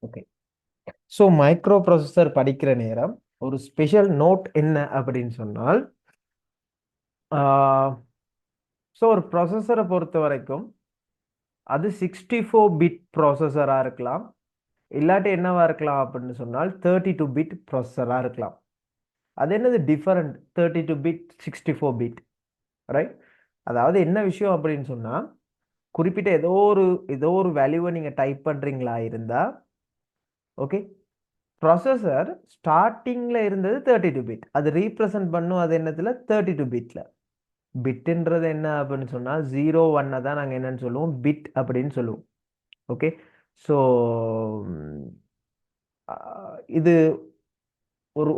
Okay. So micro processor படிக்கிற நேரம் ஒரு ஸ்பெஷல் நோட் என்ன அப்படின்னு சொன்னால், ஸோ ஒரு ப்ராசஸரை பொறுத்த வரைக்கும் அது 64 பிட் ப்ராசஸராக இருக்கலாம், இல்லாட்டி என்னவா இருக்கலாம் அப்படின்னு சொன்னால் 32 பிட் ப்ராசஸராக இருக்கலாம். அது என்னது டிஃபரண்ட் 32 பிட் 64 பிட், ரைட்? அதாவது என்ன விஷயம் அப்படின்னு சொன்னால், குறிப்பிட்ட ஏதோ ஒரு வேல்யூவை நீங்கள் டைப் பண்ணுறீங்களா இருந்தால், ஓகே, ப்ராசஸர் ஸ்டார்டிங்கில் இருந்தது 32 பிட், அது ரீப்ரசன்ட் பண்ணும் அது என்னத்தில் 32 பிட்டில். பிட்டுன்றது என்ன அப்படின்னு சொன்னால் 0 1 தான் நாங்கள் என்னன்னு சொல்லுவோம், பிட் அப்படின்னு சொல்லுவோம். ஓகே. ஸோ இது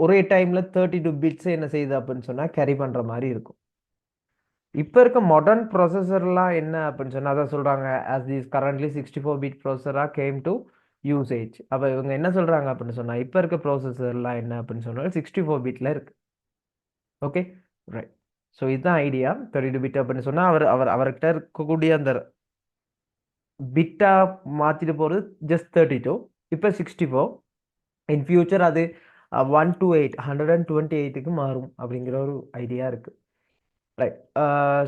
ஒரே டைமில் 32 பிட்ஸ் என்ன செய்யுது அப்படின்னு சொன்னால் கேரி பண்ணுற மாதிரி இருக்கும். இப்போ இருக்க மாடர்ன் ப்ராசஸர்லாம் என்ன அப்படின்னு சொன்னால் அதான் சொல்கிறாங்க, ஆஸ் திஸ் கரண்ட்லி 64 பிட் ப்ராசஸராக கேம் டு யூசேஜ். அப்போ இவங்க என்ன சொல்கிறாங்க அப்படின்னு சொன்னால், இப்போ இருக்க ப்ராசஸர்லாம் என்ன அப்படின்னு சொன்னால் 64 பிட்டில் இருக்குது. Okay, right. ஸோ இதுதான் ஐடியா. 32 பிட் அப்படின்னு சொன்னால் அவர்கிட்ட இருக்கக்கூடிய அந்த பிட்டா மாற்றிட்டு போகிறது ஜஸ்ட் 32, இப்போ 64. இன் ஃபியூச்சர் அது 128 128க்கு மாறும் அப்படிங்கிற ஒரு ஐடியா இருக்குது. ரைட்.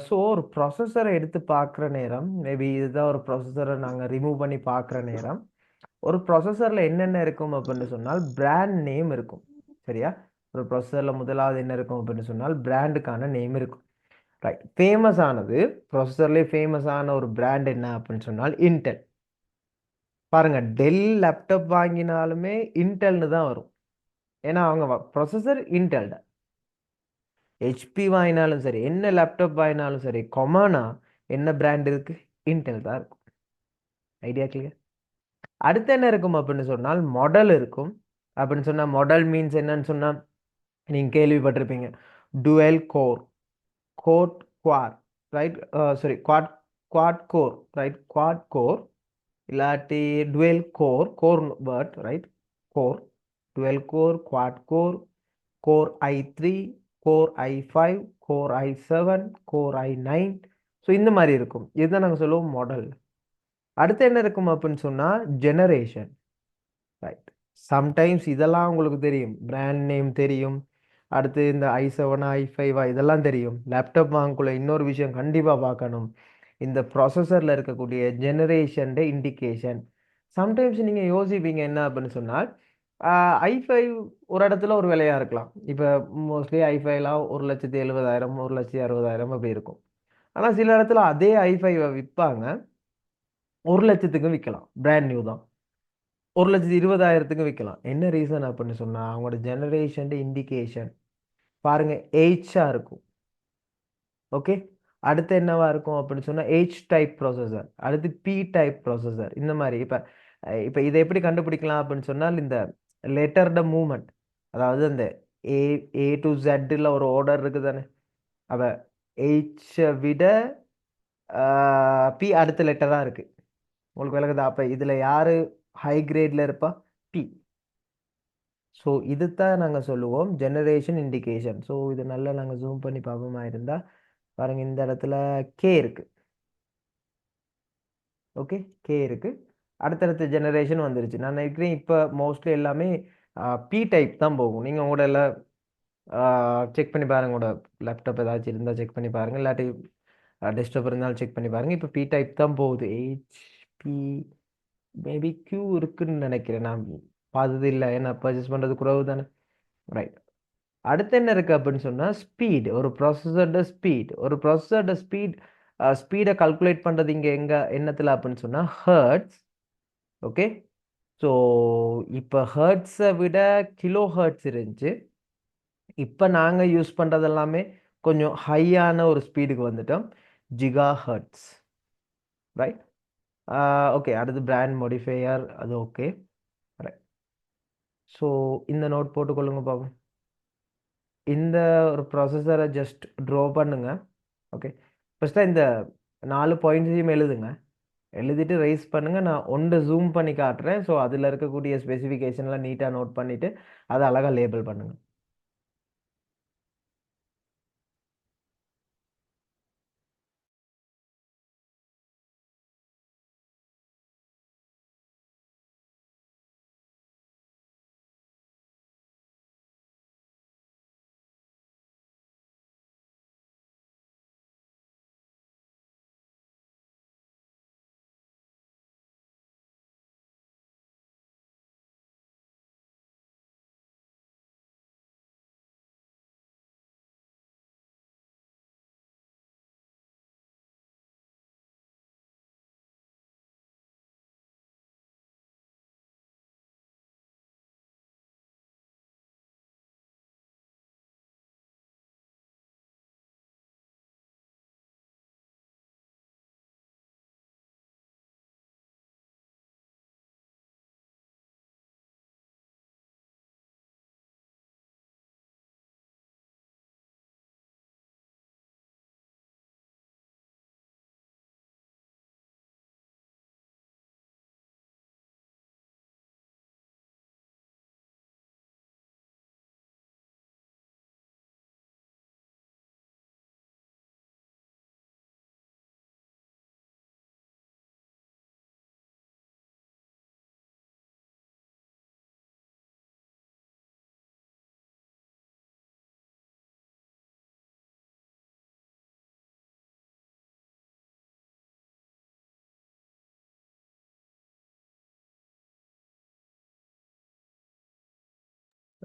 ஸோ ஒரு ப்ராசஸரை எடுத்து பார்க்குற நேரம், மேபி இதுதான் ஒரு ப்ராசஸரை நாங்கள் ரிமூவ் பண்ணி பார்க்குற நேரம், ஒரு ப்ராசஸரில் என்னென்ன இருக்கும் அப்படின்னு சொன்னால் பிராண்ட் நேம் இருக்கும். சரியா? ஒரு ப்ராசஸரில் முதலாவது என்ன இருக்கும் அப்படின்னு சொன்னால் பிராண்டுக்கான நேம் இருக்கும். ரைட். ஃபேமஸ் ஆனது ப்ராசஸர்லேயே ஃபேமஸ் ஆன ஒரு பிராண்ட் என்ன அப்படின்னு சொன்னால் இன்டெல். பாருங்க, டெல் லேப்டாப் வாங்கினாலுமே இன்டெல்னு தான் வரும். ஏன்னா அவங்க ப்ராசஸர் இன்டெல். ஹெச்பி வாங்கினாலும் சரி, என்ன லேப்டாப் வாங்கினாலும் சரி, கொமானா என்ன பிராண்ட் இருக்கு, இன்டெல் தான் இருக்கும். Idea clear? அடுத்து என்ன இருக்கும் அப்படின்னு சொன்னால் மாடல் இருக்கும். அப்படின்னு சொன்னால் மாடல் மீன்ஸ் என்னன்னு சொன்னால் நீங்கள் கேள்விப்பட்டிருப்பீங்க, dual core, quad core, right? Sorry, quad quad core, right? Quad core இல்லாட்டி dual core, core word, right? Core, dual core, quad core, core i3, core i5, core i7, core i9. So இந்த மாதிரி இருக்கும். இதுதான் நாங்கள் சொல்லுவோம் model. அடுத்து என்ன இருக்கும் அப்படின்னு சொன்னால் ஜெனரேஷன், ரைட்? சம்டைம்ஸ் இதெல்லாம் உங்களுக்கு தெரியும், பிராண்ட் நேம் தெரியும், அடுத்து இந்த i7 i5 இதெல்லாம் தெரியும். லேப்டாப் வாங்கக்குள்ள இன்னொரு விஷயம் கண்டிப்பாக பார்க்கணும், இந்த ப்ராசஸரில் இருக்கக்கூடிய ஜெனரேஷன் இண்டிகேஷன். சம்டைம்ஸ் நீங்கள் யோசிப்பீங்க என்ன அப்படின்னு சொன்னால், i5 ஒரு இடத்துல ஒரு விலையாக இருக்கலாம். இப்போ மோஸ்ட்லி i5லாம் 1,70,000 1,60,000 அப்படி இருக்கும். ஆனால் சில இடத்துல அதே i5 விற்பாங்க 1,00,000க்கு விற்கலாம், பிராண்ட் நியூ தான். 1,20,000க்கு விற்கலாம். என்ன ரீசன் அப்படின்னு சொன்னால் அவங்களோட ஜெனரேஷன் இண்டிகேஷன் பாருங்க, Hஆ இருக்கும். ஓகே. அடுத்து என்னவா இருக்கும் அப்படின்னு சொன்னால் H டைப் ப்ராசஸர், அடுத்து P டைப் ப்ராசஸர். இந்த மாதிரி இப்போ இப்போ இதை எப்படி கண்டுபிடிக்கலாம் அப்படின்னு சொன்னால் இந்த லெட்டர்ட மூவ்மெண்ட், அதாவது அந்த ஏ ஏ டு ஜெட்டில் ஒரு ஆர்டர் இருக்குது தானே, அப்போ H விட P அடுத்த லெட்டராக இருக்குது. உங்களுக்கு விளக்குதா? அப்போ இதில் யார் ஹை கிரேடில் இருப்பா? P. ஸோ இது தான் நாங்கள் சொல்லுவோம் ஜெனரேஷன் இண்டிகேஷன். ஸோ இது நல்லா நாங்கள் ஜூம் பண்ணி பார்ப்போமா இருந்தால் பாருங்க, இந்த இடத்துல கே இருக்கு. ஓகே, கே இருக்கு. அடுத்தடுத்த ஜெனரேஷன் வந்துருச்சு. நான் நினைக்கிறேன் இப்போ மோஸ்ட்லி எல்லாமே பி டைப் தான் போகும். நீங்கள் உங்களோட எல்லாம் செக் பண்ணி பாருங்க, உங்களோட லேப்டாப் ஏதாச்சும் இருந்தால் செக் பண்ணி பாருங்க, இல்லாட்டி டெஸ்க்டாப் இருந்தாலும் செக் பண்ணி பாருங்க. இப்போ பி டைப் தான் போகுது. ஹெச்பி மேபி கியூ இருக்குன்னு நினைக்கிறேன், நான் பார்த்தது இல்லை, ஏன்னா பர்ச்சேஸ் பண்ணுறது குறைவு தானே. ரைட். அடுத்து என்ன இருக்கு அப்படின்னு சொன்னா ஸ்பீட். ஒரு ப்ராசஸரோட ஸ்பீட் ஸ்பீடை கால்குலேட் பண்றது இங்க எங்க என்னத்துல அப்படின்னு சொன்னா ஹெர்ட்ஸ். ஓகே. ஸோ இப்போ ஹெர்ட்ஸை விட கிலோ ஹெர்ட்ஸ் இருந்துச்சு. இப்போ நாங்கள் யூஸ் பண்ணுறது எல்லாமே கொஞ்சம் ஹையான ஒரு ஸ்பீடுக்கு வந்துட்டோம், ஜிகா ஹெர்ட்ஸ், ரைட்? ஓகே. அடுத்து பிராண்ட் மோடிஃபையர், அது ஓகே, ரைட். ஸோ இந்த நோட் போட்டுக்கொள்ளுங்க பாப்போம். இந்த ஒரு ப்ராசஸரை ஜஸ்ட் ட்ரா பண்ணுங்க. ஓகே. ஃபஸ்ட்டாக இந்த 4 பாயிண்ட்ஸையும் எழுதுங்க. எழுதிட்டு ரைஸ் பண்ணுங்க. நான் ஒன்று ஜூம் பண்ணி காட்டுறேன். ஸோ அதில் இருக்கக்கூடிய ஸ்பெசிஃபிகேஷன்லாம் நீட்டாக நோட் பண்ணிவிட்டு அதை அழகாக லேபிள் பண்ணுங்கள்.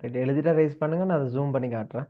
ரைட் எழுதிட்டா ரைஸ் பண்ணுங்க, நான் அதை ஜூம் பண்ணி காட்டுறேன்.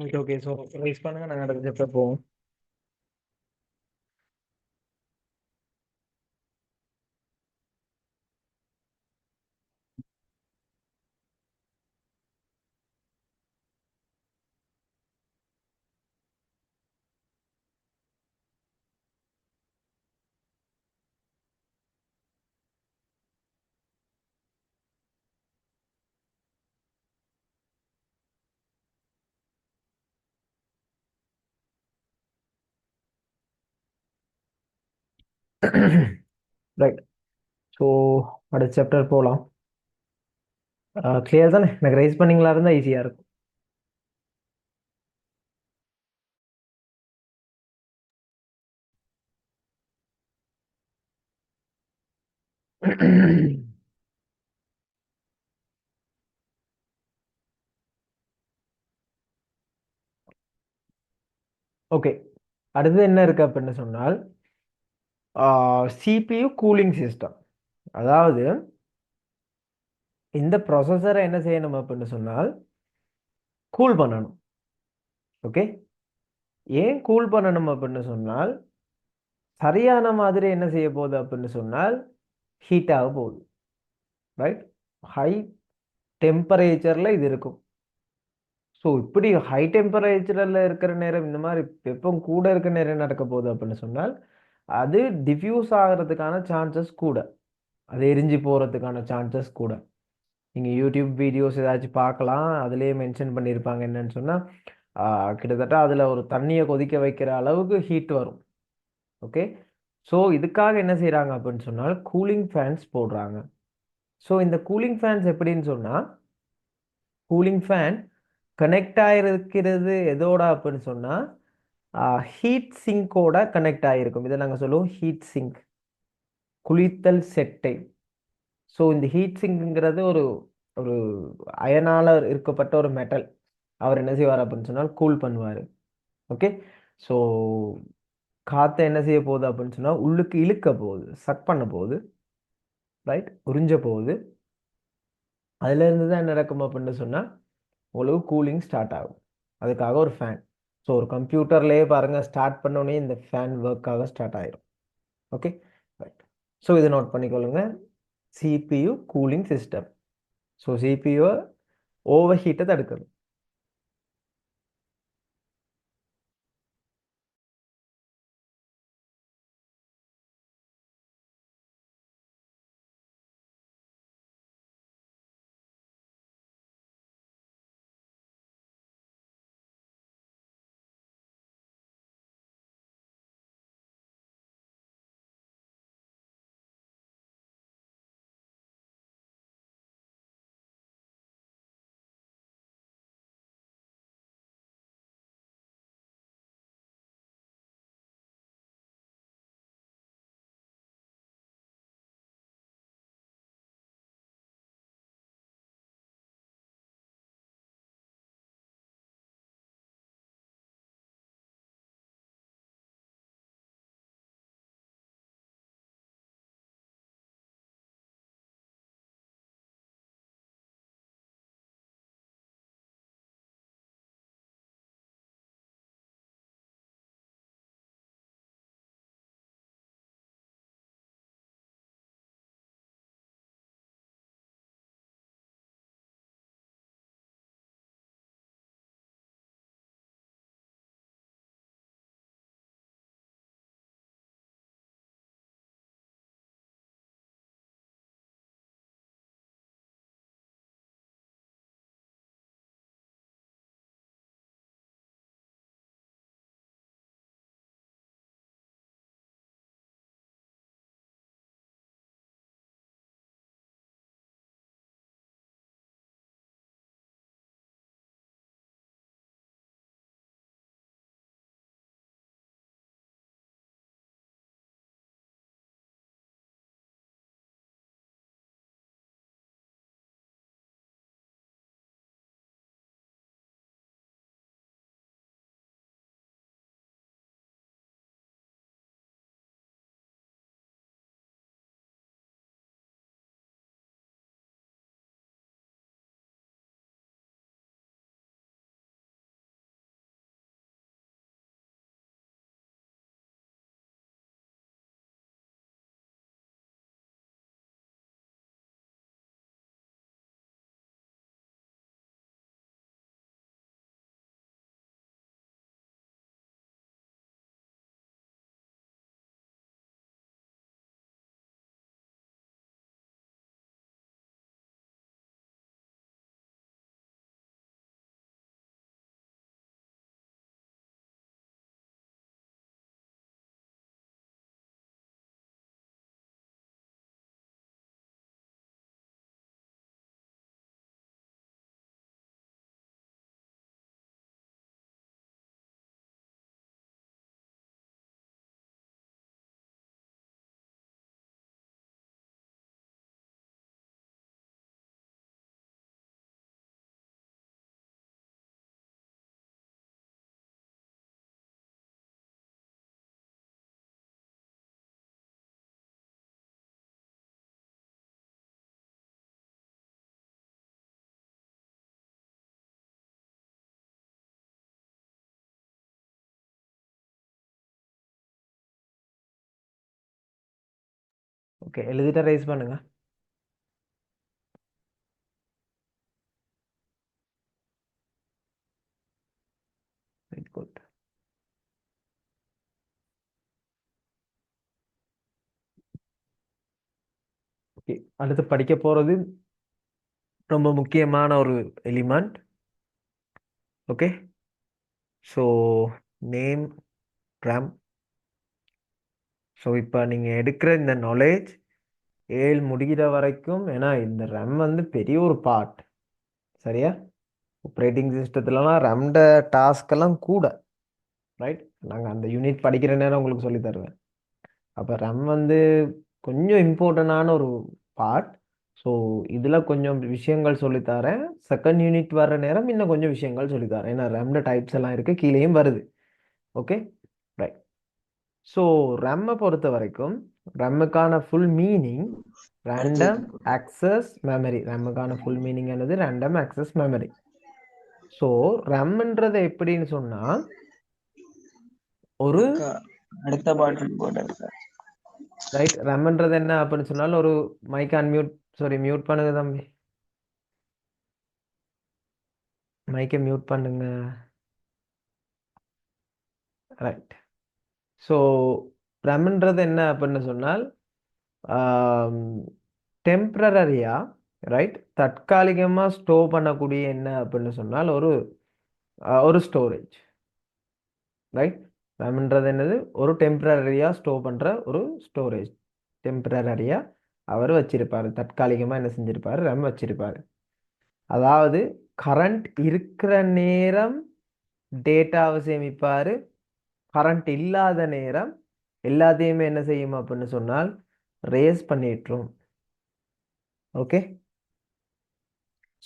Right okay. ஸோ ரைஸ் பண்ணுங்க, நாங்கள் அடுத்த ஸ்டெப் போவோம். ரைட். ஸோ அடுத்த சாப்டர் போகலாம். கிளியர் தானே? எனக்கு ரைஸ் பண்ணிங்களா இருந்தால் ஈஸியாக இருக்கும். ஓகே. அடுத்து என்ன இருக்கு அப்படின்னு சொன்னால் சிபியு கூலிங் சிஸ்டம். அதாவது இந்த ப்ரொசஸரை என்ன செய்யணும் அப்படின்னு சொன்னால் கூல் பண்ணணும். ஓகே. ஏன் கூல் பண்ணணும் அப்படின்னு சொன்னால் சரியான மாதிரி என்ன செய்ய போகுது அப்படின்னு சொன்னால் ஹீட் ஆக போகுது. ரைட். ஹை டெம்பரேச்சரில் இது இருக்கும். ஸோ இப்படி ஹை டெம்பரேச்சரில் இருக்கிற நேரம், இந்த மாதிரி வெப்பம் கூட இருக்கிற நேரம் என்ன நடக்க போகுது அப்படின்னு சொன்னால் அது டிஃப்யூஸ் ஆகிறதுக்கான சான்சஸ் கூட, அது எரிஞ்சு போகிறதுக்கான சான்சஸ் கூட. நீங்கள் யூடியூப் வீடியோஸ் ஏதாச்சும் பார்க்கலாம், அதுலேயே மென்ஷன் பண்ணியிருப்பாங்க என்னன்னு சொன்னால் கிட்டத்தட்ட அதில் ஒரு தண்ணியை கொதிக்க வைக்கிற அளவுக்கு ஹீட் வரும். ஓகே. ஸோ இதுக்காக என்ன செய்கிறாங்க அப்படின்னு சொன்னால் கூலிங் ஃபேன்ஸ் போடுறாங்க. ஸோ இந்த கூலிங் ஃபேன்ஸ் எப்படின்னு சொன்னால் கூலிங் ஃபேன் கனெக்ட் ஆகிருக்கிறது எதோட அப்படின்னு சொன்னால் ஹீட் சிங்கோட கனெக்ட் ஆகிருக்கும். இதை நாங்கள் சொல்லுவோம் ஹீட் சிங்க், குளித்தல் செட்டை. ஸோ இந்த ஹீட் சிங்க்ங்கிறது ஒரு ஒரு அயனால இருக்கப்பட்ட ஒரு மெட்டல். அவர் என்ன செய்வார் அப்படின்னு சொன்னால் கூல் பண்ணுவார். ஓகே. ஸோ காற்றை என்ன செய்ய போகுது அப்படின்னு சொன்னால் உள்ளுக்கு இழுக்க போகுது, சக் பண்ண போகுது. ரைட். உறிஞ்ச போகுது. அதுலேருந்து தான் என்ன நடக்கும் அப்படின்னு சொன்னால் உங்களுக்கு கூலிங் ஸ்டார்ட் ஆகும். அதுக்காக ஒரு ஃபேன். ஸோ ஒரு கம்ப்யூட்டர்லேயே பாருங்கள், ஸ்டார்ட் பண்ணோடனே இந்த ஃபேன் ஒர்க்காக ஸ்டார்ட் ஆயிரும். ஓகே. ரைட். ஸோ இதை நோட் பண்ணிக்கொள்ளுங்க. CPU cooling system. ஸோ சிபியூவை ஓவர் ஹீட்டை தடுக்கணும். ஓகே, எழுதிட்டா ரைஸ் பண்ணுங்க. Right, good. ஓகே, அடுத்து படிக்க போறது ரொம்ப முக்கியமான ஒரு element. Okay, so name RAM. So இப்போ நீங்கள் எடுக்கிற இந்த நாலேஜ் 7 முடிகிற வரைக்கும், ஏன்னா இந்த RAM வந்து பெரிய ஒரு பார்ட். சரியா? ஆப்ரேட்டிங் சிஸ்டத்துலலாம் ரம்ட டாஸ்க் எல்லாம் கூட. ரைட், நாங்கள் அந்த யூனிட் படிக்கிற நேரம் உங்களுக்கு சொல்லி தருவேன். அப்போ RAM வந்து கொஞ்சம் இம்பார்ட்டண்டான ஒரு பார்ட். ஸோ இதில் கொஞ்சம் விஷயங்கள் சொல்லித்தரேன். செகண்ட் யூனிட் வர நேரம் இன்னும் கொஞ்சம் விஷயங்கள் சொல்லித்தரேன். ஏன்னா ரம்ட டைப்ஸ் எல்லாம் இருக்குது, கீழேயும் வருது. Okay, right. ஸோ ரம்மை பொறுத்த வரைக்கும் ரம்முக்கான full meaning random access memory. ரம்முக்கான ஃபுல் மீனிங் என்னது? Random access memory. ஸோ ரம்ன்றது எப்படின்னு சொன்னால் ஒரு அடுத்த பாட்டில் போட்டேன் சார். ரைட், ரம்ன்றது என்ன அப்படின்னு சொன்னால் ஒரு மைக் அன்மியூட், சாரி மியூட் பண்ணுங்க தம்பி, மைக்கை மியூட் பண்ணுங்க. ரைட். ஸோ ரம்ன்றது என்ன அப்படின்னு சொன்னால் டெம்பரரியா, ரைட், தற்காலிகமாக ஸ்டோர் பண்ணக்கூடிய என்ன அப்படின்னு சொன்னால் ஒரு ஸ்டோரேஜ். ரைட், ரம்ன்றது என்னது? ஒரு டெம்பரரியா ஸ்டோர் பண்ணுற ஒரு ஸ்டோரேஜ். டெம்பரரியா அவர் வச்சிருப்பாரு, தற்காலிகமாக என்ன செஞ்சிருப்பாரு? ரம் வச்சிருப்பாரு. அதாவது கரண்ட் இருக்கிற நேரம் டேட்டாவை சேமிப்பாரு, கரண்ட் இல்லாத நேரம் எல்லாத்தையுமே என்ன செய்யும் அப்படின்னு சொன்னால் ரேஸ் பண்ணிட்டுரும். ஓகே,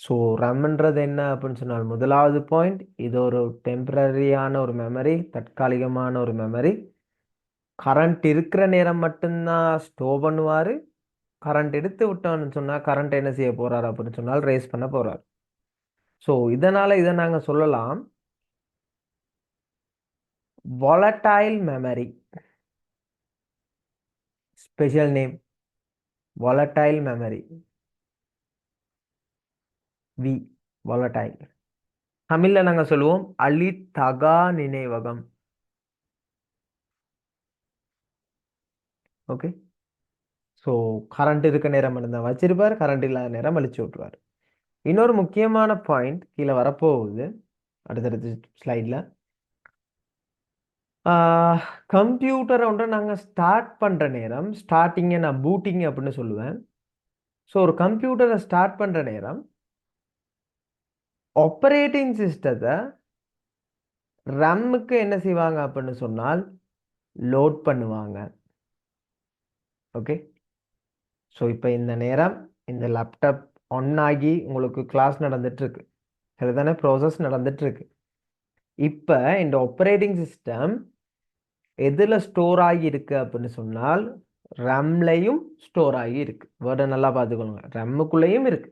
ஸோ ரம்ன்றது என்ன அப்படின்னு சொன்னால் முதலாவது பாயிண்ட், இது ஒரு டெம்பரரியான ஒரு மெமரி, தற்காலிகமான ஒரு மெமரி. கரண்ட் இருக்கிற நேரம் மட்டும்தான் ஸ்டோர் பண்ணுவார். கரண்ட் எடுத்து விட்டோம்னு சொன்னால் கரண்ட் என்ன செய்ய போறாரு அப்படின்னு சொன்னால் ரேஸ் பண்ண போறார். ஸோ இதனால இதை நாங்கள் சொல்லலாம் volatile memory. Special name volatile memory. V, volatile. தமிழ்ல நாங்க சொல்லுவோம் அழித்தகா நினைவகம். ஓகே, ஸோ கரண்ட் இருக்க நேரம் மட்டும்தான் வச்சிருப்பார், கரண்ட் இல்லாத நேரம் அழிச்சு விட்டுருவார். இன்னொரு முக்கியமான பாயிண்ட் கீழே வரப்போகுது அடுத்தடுத்த ஸ்லைடில். கம்ப்யூட்டரை ஒன்றை நாங்கள் ஸ்டார்ட் பண்ணுற நேரம், ஸ்டார்டிங்கை நான் பூட்டிங் அப்படின்னு சொல்லுவேன். ஸோ ஒரு கம்ப்யூட்டரை ஸ்டார்ட் பண்ணுற நேரம் ஆப்ரேட்டிங் சிஸ்டத்தை ரம்முக்கு என்ன செய்வாங்க அப்படின்னு சொன்னால் லோட் பண்ணுவாங்க. ஓகே, ஸோ இப்போ இந்த நேரம் இந்த லேப்டாப் ஆன் ஆகி உங்களுக்கு கிளாஸ் நடந்துட்டு இருக்கு, சரிதானே? ப்ராசஸ் நடந்துட்டு இருக்கு. இப்போ இந்த ஆப்ரேட்டிங் சிஸ்டம் எதில் ஸ்டோர் ஆகி இருக்கு அப்படின்னு சொன்னால் ரம்லையும் ஸ்டோர் ஆகி இருக்கு. வேர்டை நல்லா பார்த்துக்கொள்ளுங்க, ரம்முக்குள்ளேயும் இருக்கு.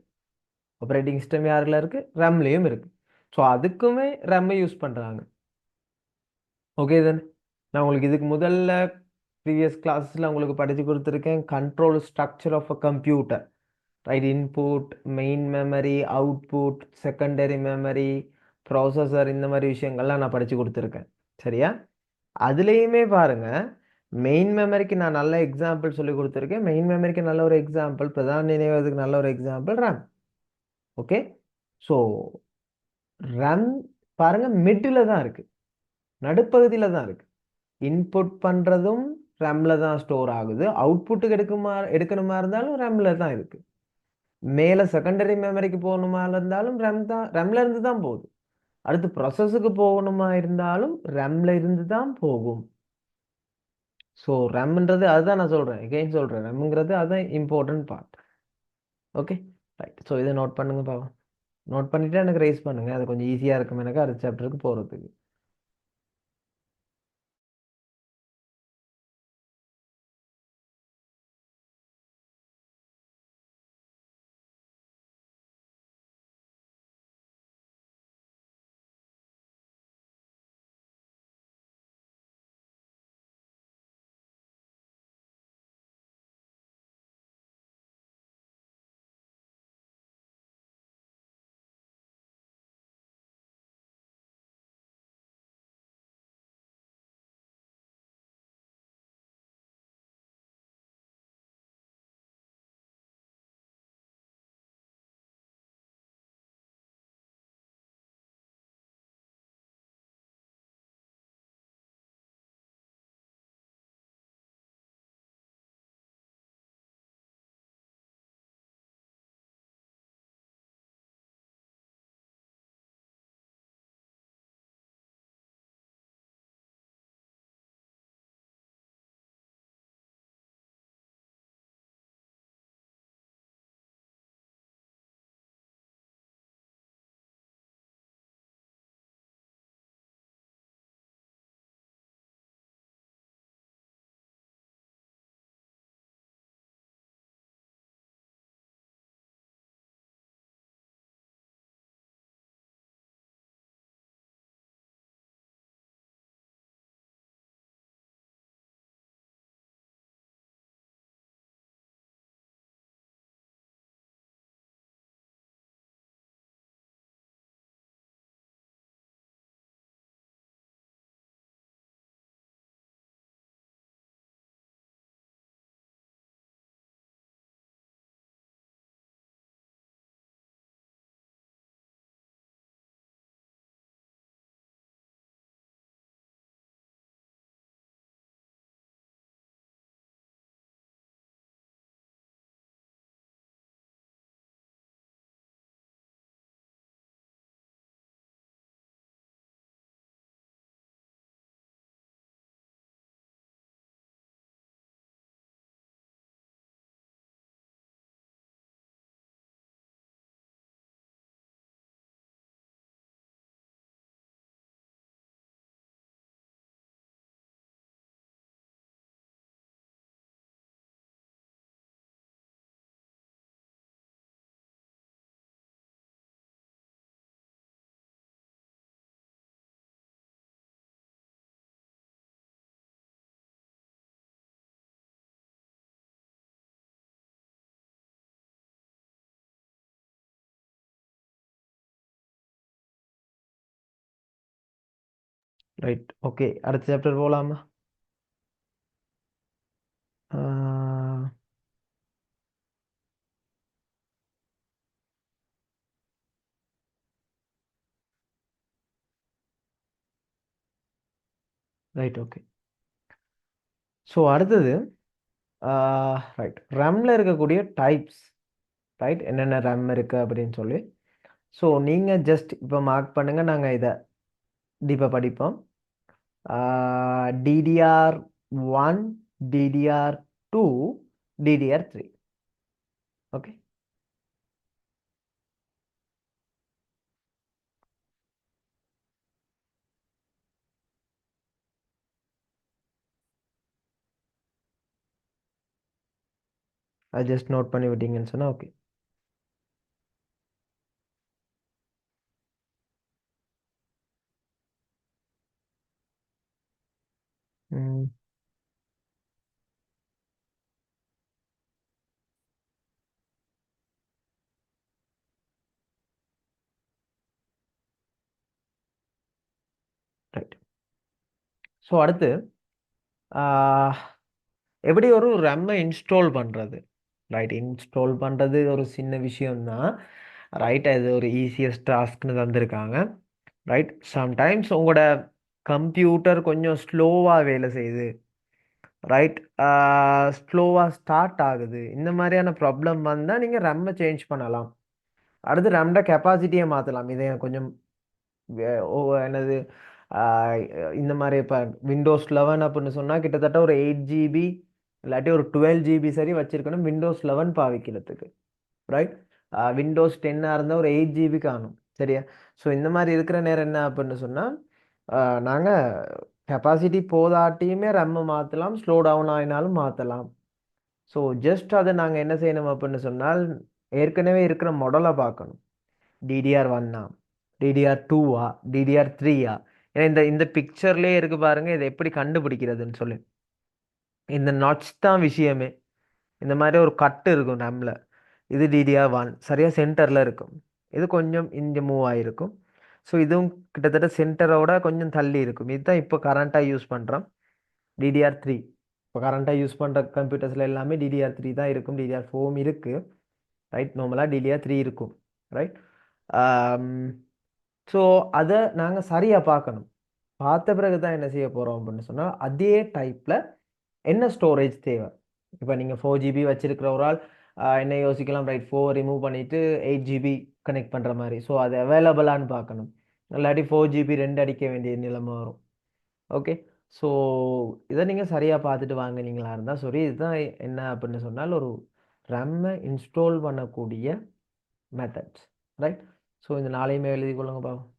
ஆப்ரேட்டிங் சிஸ்டம் யாரில் இருக்கு? ரம்லையும் இருக்கு. ஸோ அதுக்குமே ரம்மை யூஸ் பண்ணுறாங்க. ஓகே தானே? நான் உங்களுக்கு இதுக்கு முதல்ல ப்ரீவியஸ் கிளாஸில் உங்களுக்கு படித்து கொடுத்துருக்கேன் control structure of a computer. Right, input, main memory, output, secondary memory, processor, இந்த மாதிரி விஷயங்கள்லாம் நான் படித்து கொடுத்துருக்கேன். சரியா? அதுலேயுமே பாருங்க, மெயின் மெமரிக்கு நான் நல்ல எக்ஸாம்பிள் சொல்லி கொடுத்துருக்கேன். மெயின் மெமரிக்கு நல்ல ஒரு எக்ஸாம்பிள், பிரதான நினைவகத்துக்கு நல்ல ஒரு example RAM. Okay, so RAM பாருங்க மிடில் தான் இருக்கு, நடுப்பகுதியில் தான் இருக்கு. இன்புட் பண்ணுறதும் ரேம்ல தான் ஸ்டோர் ஆகுது, அவுட்புட்டுக்கு எடுக்கணுமா இருந்தாலும் ரேம்ல தான் இருக்கு. மேலே செகண்டரி மெமரிக்கு போகணுமா இருந்தாலும் ரேம்ல இருந்து தான் போகுது. அடுத்து ப்ராசஸுக்கு போகணுமா இருந்தாலும் ரேம்ல இருந்து தான் போகும். ஸோ ரேம்ன்றது அதுதான் நான் சொல்கிறேன், எகைன் சொல்கிறேன், ரேம்ங்கிறது அதுதான் important part. Okay, right. So இதை நோட் பண்ணுங்க பாவம். நோட் பண்ணிவிட்டு எனக்கு ரைஸ் பண்ணுங்கள், அது கொஞ்சம் ஈஸியாக இருக்கும் எனக்கு அடுத்த சாப்டருக்கு போகிறதுக்கு. Right, okay. அடுத்த சாப்டர் போகலாமா? Right, okay. ஸோ அடுத்தது, ரைட், ரம்ல இருக்கக்கூடிய டைப்ஸ், ரைட், என்னென்ன ரம் இருக்கு அப்படின்னு சொல்லி. ஸோ நீங்கள் ஜஸ்ட் இப்போ மார்க் பண்ணுங்க, நாங்கள் இதை டீப்பாக படிப்போம். DDR1, DDR2, DDR3. ஓகே. அது ஜஸ்ட் நோட் பண்ணி விட்டீங்கன்னு சொன்னால் ஓகே. ம். ரைட். ஸோ அடுத்து, ஆஹ், எப்படி ஒரு ரம்மை இன்ஸ்டால் பண்ணுறது? ரைட், இன்ஸ்டால் பண்ணுறது ஒரு சின்ன விஷயம்தான். ரைட், அது ஒரு ஈஸியஸ்ட் டாஸ்க்னு தந்திருக்காங்க. ரைட், சம்டைம்ஸ் உங்களோட கம்ப்யூட்டர் கொஞ்சம் ஸ்லோவாக வேலை செய்யுது, ரைட், ஸ்லோவாக ஸ்டார்ட் ஆகுது, இந்த மாதிரியான ப்ராப்ளம் வந்தால் நீங்கள் ரம்மை சேஞ்ச் பண்ணலாம். அடுத்து ரம்ட கெப்பாசிட்டியை மாற்றலாம். இதை கொஞ்சம் என்னது, ஆஹ், இந்த மாதிரி இப்போ Windows 11 அப்படின்னு சொன்னால் கிட்டத்தட்ட ஒரு 8 GB இல்லாட்டி ஒரு 12 GB சரி வச்சிருக்கணும் Windows 11 பாவிக்கிறதுக்கு. ரைட், Windows 10 இருந்தால் ஒரு 8 GB காணும். சரியா? ஸோ இந்த மாதிரி இருக்கிற நேரம் என்ன அப்படின்னு சொன்னால், நாங்கள் கெப்பாசிட்டி போதாட்டியுமே ரம்மை மாற்றலாம், ஸ்லோ டவுன் ஆகினாலும் மாற்றலாம். ஸோ ஜஸ்ட் அதை நாங்கள் என்ன செய்யணும் அப்படின்னு சொன்னால், ஏற்கனவே இருக்கிற மாடலை பார்க்கணும். DDR1ஆ, DDR2ஆ, DDR3ஆ? ஏன்னா இந்த இந்த பிக்சர்லேயே இருக்கு பாருங்க, இதை எப்படி கண்டுபிடிக்கிறதுன்னு சொல்லி. இந்த நாட்ச் தான் விஷயமே. இந்த மாதிரி ஒரு கட்டு இருக்கும் ரேம்ல. இது DDR1 சரியா சென்டர்ல இருக்கும். இது கொஞ்சம் இங்கே மூவ் ஆகிருக்கும். ஸோ இதுவும் கிட்டத்தட்ட சென்டரோட கொஞ்சம் தள்ளி இருக்கும். இதுதான் இப்போ கரண்ட்டாக யூஸ் பண்ணுறோம் DDR3. இப்போ கரண்ட்டாக யூஸ் பண்ணுற கம்ப்யூட்டர்ஸில் எல்லாமே DDR3 தான் இருக்கும். DDR4 இருக்கு. ரைட், நார்மலாக DDR3 இருக்கும். ரைட். ஸோ அதை நாங்கள் சரியாக பார்க்கணும். பார்த்த பிறகு தான் என்ன செய்ய போகிறோம் அப்படின்னு சொன்னால், அதே டைப்பில் என்ன ஸ்டோரேஜ் தேவை. இப்போ நீங்கள் 4 GB வச்சிருக்கிற ஒரு ஆள் என்ன யோசிக்கலாம், ரைட், 4 ரிமூவ் பண்ணிவிட்டு 8 GB கனெக்ட் பண்ணுற மாதிரி. ஸோ அது அவைலபிளான்னு பார்க்கணும். இல்லாட்டி 4 GB 2 அடிக்க வேண்டிய நிலைமை வரும். ஓகே. ஸோ இதை நீங்கள் சரியாக பார்த்துட்டு வாங்கினீங்களா இருந்தால் சரி. இதுதான் என்ன அப்படின்னு சொன்னால் ஒரு ரம்மை இன்ஸ்டால் பண்ணக்கூடிய மெத்தட்ஸ். ரைட். ஸோ இந்த நாளையுமே எழுதி கொள்ளுங்க பாப்போம்.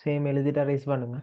சேம் எழுதிட்டு ரைஸ் பண்ணுங்க.